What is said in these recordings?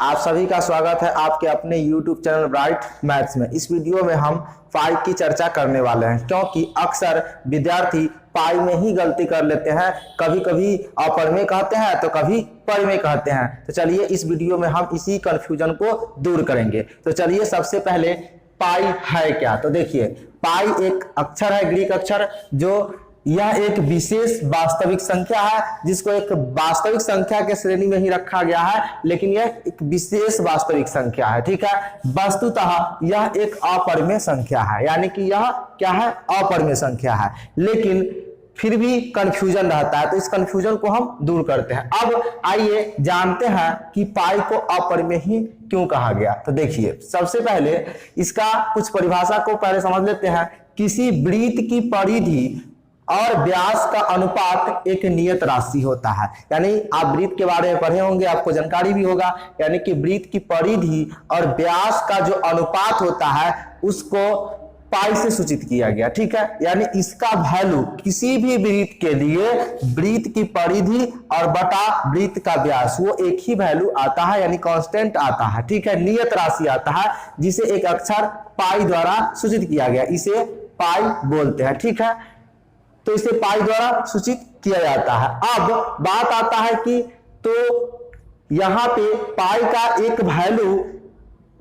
आप सभी का स्वागत है आपके अपने YouTube चैनल ब्राइट मैथ्स में। इस वीडियो में हम पाई की चर्चा करने वाले हैं, क्योंकि अक्सर विद्यार्थी पाई में ही गलती कर लेते हैं। कभी कभी अपर में कहते हैं तो कभी पर में कहते हैं। तो चलिए इस वीडियो में हम इसी कंफ्यूजन को दूर करेंगे। तो चलिए सबसे पहले पाई है क्या। तो देखिए पाई एक अक्षर है, ग्रीक अक्षर, जो यह एक विशेष वास्तविक संख्या है, जिसको एक वास्तविक संख्या के श्रेणी में ही रखा गया है, लेकिन यह एक विशेष वास्तविक संख्या है। ठीक है, वस्तुतः यह एक अपरिमेय संख्या है, यानी कि यह क्या है, अपरिमेय संख्या है, लेकिन फिर भी कंफ्यूजन रहता है। तो इस कंफ्यूजन को हम दूर करते हैं। अब आइए जानते हैं कि पाई को अपरिमेय ही क्यों कहा गया। तो देखिए सबसे पहले इसका कुछ परिभाषा को पहले समझ लेते हैं। किसी वृत्त की परिधि और व्यास का अनुपात एक नियत राशि होता है। यानी आप वृत्त के बारे में पढ़े होंगे, आपको जानकारी भी होगा। यानी कि वृत्त की परिधि और व्यास का जो अनुपात होता है उसको पाई से सूचित किया गया। ठीक है, यानी इसका वैल्यू किसी भी वृत्त के लिए वृत्त की परिधि और बटा वृत्त का व्यास वो एक ही वैल्यू आता है, यानी कांस्टेंट आता है। ठीक है, नियत राशि आता है, जिसे एक अक्षर पाई द्वारा सूचित किया गया, इसे पाई बोलते हैं। ठीक है, तो इसे पाई द्वारा सूचित किया जाता है। अब बात आता है कि तो यहां पे पाई का एक वैल्यू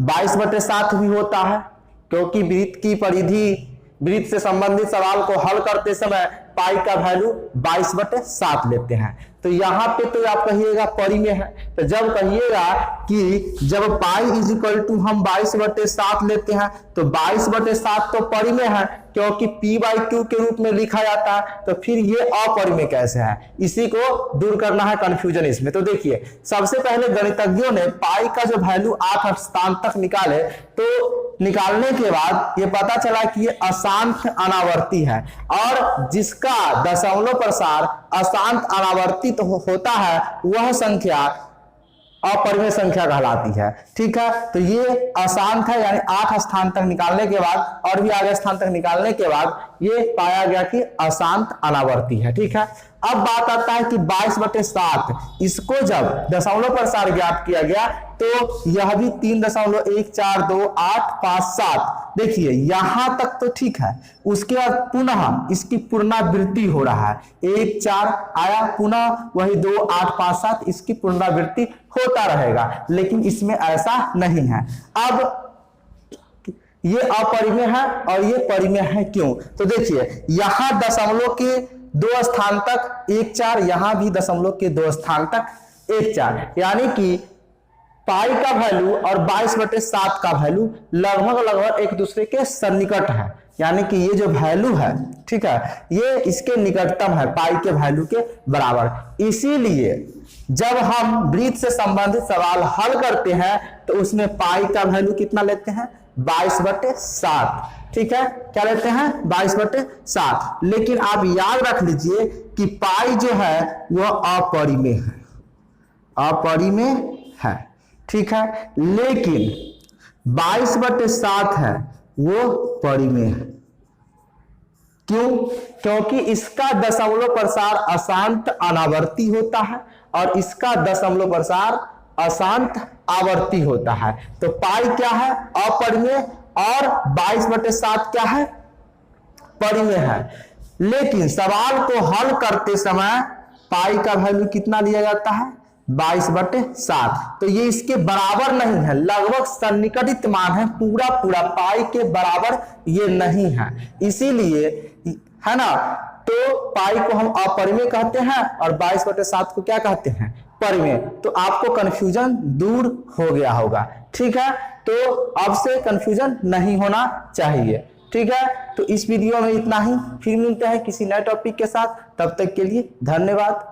22/7 भी होता है, क्योंकि वृत्त की परिधि, वृत्त से संबंधित सवाल को हल करते समय पाई का वैल्यू 22/7 लेते हैं। तो यहाँ पे तो आप कहिएगा परिमेय है। तो जब कहिएगा कि जब पाई इज इक्वल टू हम 22/7 लेते हैं तो 22/7 तो परिमेय है, क्योंकि p/2 के रूप में लिखा जाता है। तो फिर ये अपरिमेय कैसे है, इसी को दूर करना है कंफ्यूजन इसमें। तो देखिए सबसे पहले गणितज्ञों ने पाई का जो वैल्यू 8 स्थान तक निकाले, तो निकालने के बाद ये पता चला कि ये अशांत अनावर्ती है, और जिसका दशमलव प्रसार अशांत अनावर्ती तो होता है वह संख्या अपरिमेय संख्या कहलाती है। ठीक है, तो ये अशांत है, यानी 8 स्थान तक निकालने के बाद और भी आगे स्थान तक निकालने के बाद ये पाया गया कि अशांत अनावर्ती है। ठीक है, अब बात आता है कि 22/7 इसको जब दशमलव प्रसार ज्ञात किया गया तो यह भी 3.1428557। देखिए यहां तक तो ठीक है, उसके बाद पुनः इसकी पुनरावृत्ति हो रहा है। 1 4 आया, पुनः वही 2 8 5 7 इसकी पुनरावृत्ति होता रहेगा, लेकिन इसमें ऐसा नहीं है। अब ये अपरिमेय है और ये परिमेय है, क्यों। तो देखिए यहां दशमलव के 2 स्थान तक 1 4, यहां भी दशमलव के 2 स्थान तक 1 4, यानी कि पाई का वैल्यू और 22/7 का वैल्यू लगभग एक दूसरे के सन्निकट है। यानी कि ये जो वैल्यू है, ठीक है, ये इसके निकटतम है, पाई के वैल्यू के बराबर। इसीलिए जब हम वृत्त से संबंधित सवाल हल करते हैं तो उसमें पाई का वैल्यू कितना लेते हैं, 22/7। ठीक है, क्या लेते हैं, 22/7। लेकिन आप याद रख लीजिए कि पाई जो है वह अपरिमेय है, अपरिमेय है। ठीक है, लेकिन 22/7 है वो परिमेय है। क्यों, क्योंकि इसका दशमलव प्रसार अशांत अनावर्ती होता है और इसका दशमलव प्रसार अशांत आवर्ती होता है। तो पाई क्या है, अपरिमेय, और 22/7 क्या है, परिमेय है। लेकिन सवाल को हल करते समय पाई का वैल्यू कितना लिया जाता है, 22/7। तो ये इसके बराबर नहीं है, लगभग सन्निकटित मान है, पूरा पाई के बराबर ये नहीं है। इसीलिए है ना, तो पाई को हम अपरिमेय कहते हैं और 22/7 को क्या कहते हैं, परिमेय। तो आपको कंफ्यूजन दूर हो गया होगा। ठीक है, तो अब से कंफ्यूजन नहीं होना चाहिए। ठीक है, तो इस वीडियो में इतना ही, फिर मिलते हैं किसी नए टॉपिक के साथ। तब तक के लिए धन्यवाद।